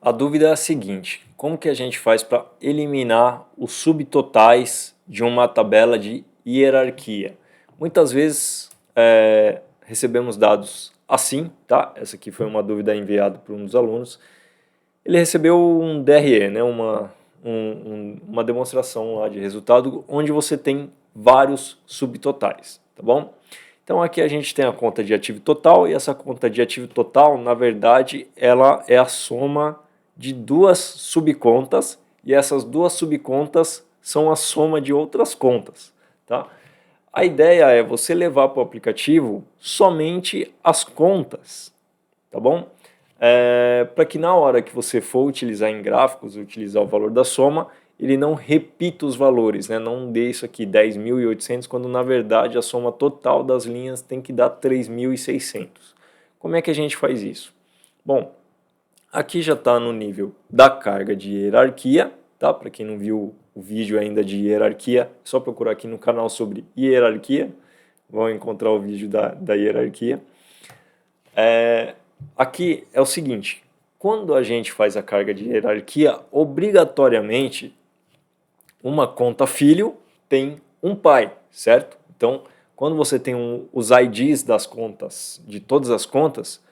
A dúvida é a seguinte: como que a gente faz para eliminar os subtotais de uma tabela de hierarquia? Muitas vezes recebemos dados assim, tá? Essa aqui foi uma dúvida enviada por um dos alunos. Ele recebeu um DRE, né? Uma demonstração lá de resultado onde você tem vários subtotais, tá bom? Então aqui a gente tem a conta de ativo total, e essa conta de ativo total, na verdade, ela é a soma de duas subcontas, e essas duas subcontas são a soma de outras contas, tá? A ideia é você levar para o aplicativo somente as contas, tá bom? Para que na hora que você for utilizar em gráficos, utilizar o valor da soma, ele não repita os valores, né? Não dê isso aqui 10.800, quando na verdade a soma total das linhas tem que dar 3.600. Como é que a gente faz isso? Bom, aqui já está no nível da carga de hierarquia, tá? Para quem não viu o vídeo ainda de hierarquia, é só procurar aqui no canal sobre hierarquia, vão encontrar o vídeo da hierarquia. Aqui é o seguinte: quando a gente faz a carga de hierarquia, obrigatoriamente uma conta filho tem um pai, certo? Então, quando você tem os IDs das contas, de todas as contas,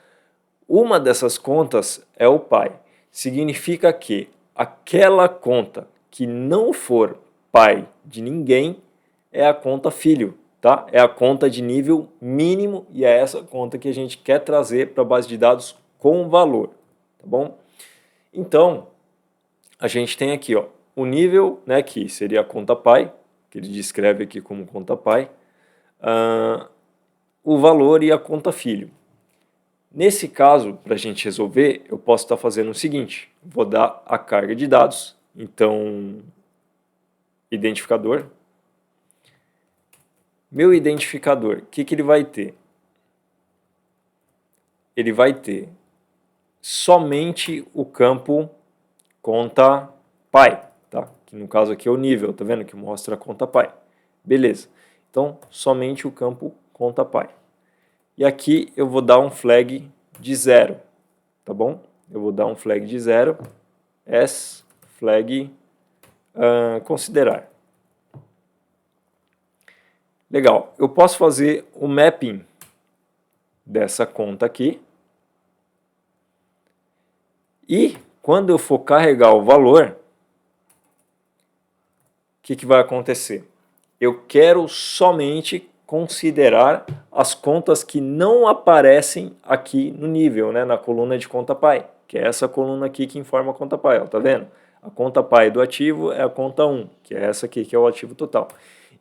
uma dessas contas é o pai. Significa que aquela conta que não for pai de ninguém é a conta filho, tá? É a conta de nível mínimo, e é essa conta que a gente quer trazer para a base de dados com valor, tá bom? Então, a gente tem aqui, ó, o nível, né, que seria a conta pai, que ele descreve aqui como conta pai, o valor e a conta filho. Nesse caso, para a gente resolver, eu posso estar fazendo o seguinte: vou dar a carga de dados, então, identificador. Meu identificador, o que ele vai ter? Ele vai ter somente o campo conta pai, tá? Que no caso aqui é o nível, tá vendo? Que mostra a conta pai. Beleza. Então, somente o campo conta pai. E aqui eu vou dar um flag de 0, tá bom? Eu vou dar um flag de 0, s flag considerar. Legal, eu posso fazer o mapping dessa conta aqui, e quando eu for carregar o valor, o que vai acontecer? Eu quero somente considerar as contas que não aparecem aqui no nível, né, na coluna de conta pai, que é essa coluna aqui que informa a conta pai, ó, tá vendo? A conta pai do ativo é a conta 1, que é essa aqui que é o ativo total.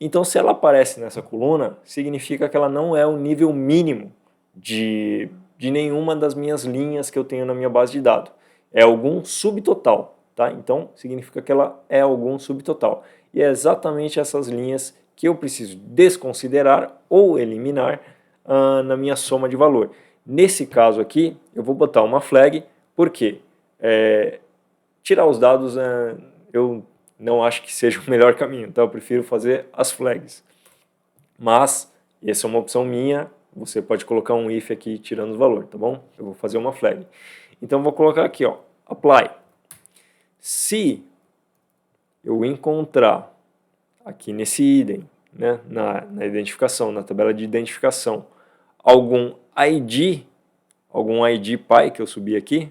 Então, se ela aparece nessa coluna, significa que ela não é o nível mínimo de nenhuma das minhas linhas que eu tenho na minha base de dados. É algum subtotal, tá? Então, significa que ela é algum subtotal. E é exatamente essas linhas que eu preciso desconsiderar ou eliminar na minha soma de valor. Nesse caso aqui, eu vou botar uma flag, porque tirar os dados eu não acho que seja o melhor caminho, então eu prefiro fazer as flags. Mas, essa é uma opção minha, você pode colocar um if aqui tirando os valores, tá bom? Eu vou fazer uma flag. Então eu vou colocar aqui, ó, apply. Se eu encontrar aqui nesse item, né, na identificação, na tabela de identificação, algum ID pai que eu subi aqui,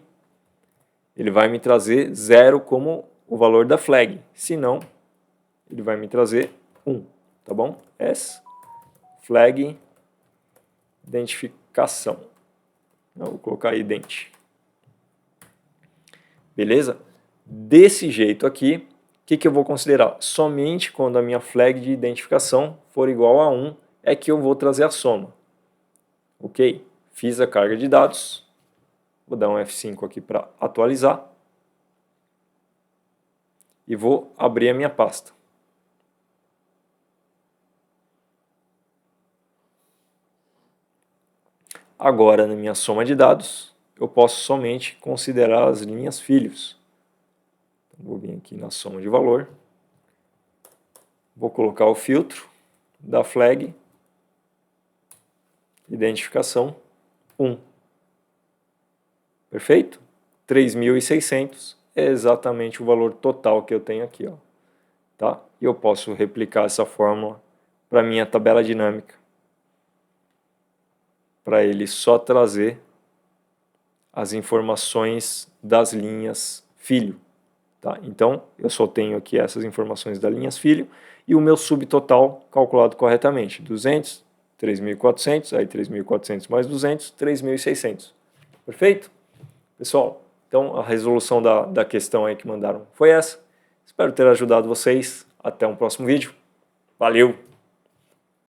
ele vai me trazer 0 como o valor da flag. Se não, ele vai me trazer 1, tá bom? S flag identificação. Eu vou colocar ident. Beleza? Desse jeito aqui, o que eu vou considerar? Somente quando a minha flag de identificação for igual a 1 é que eu vou trazer a soma. Ok? Fiz a carga de dados. Vou dar um F5 aqui para atualizar. E vou abrir a minha pasta. Agora, na minha soma de dados, eu posso somente considerar as linhas filhos. Então, vou vir aqui na soma de valor. Vou colocar o filtro da flag identificação 1. Perfeito? 3.600 é exatamente o valor total que eu tenho aqui, ó, tá? E eu posso replicar essa fórmula para minha tabela dinâmica, para ele só trazer as informações das linhas filho, tá? Então, eu só tenho aqui essas informações das linhas filho e o meu subtotal calculado corretamente, 200, 3.400, aí 3.400 mais 200, 3.600. Perfeito? Pessoal, então a resolução da questão aí que mandaram foi essa. Espero ter ajudado vocês. Até um próximo vídeo. Valeu!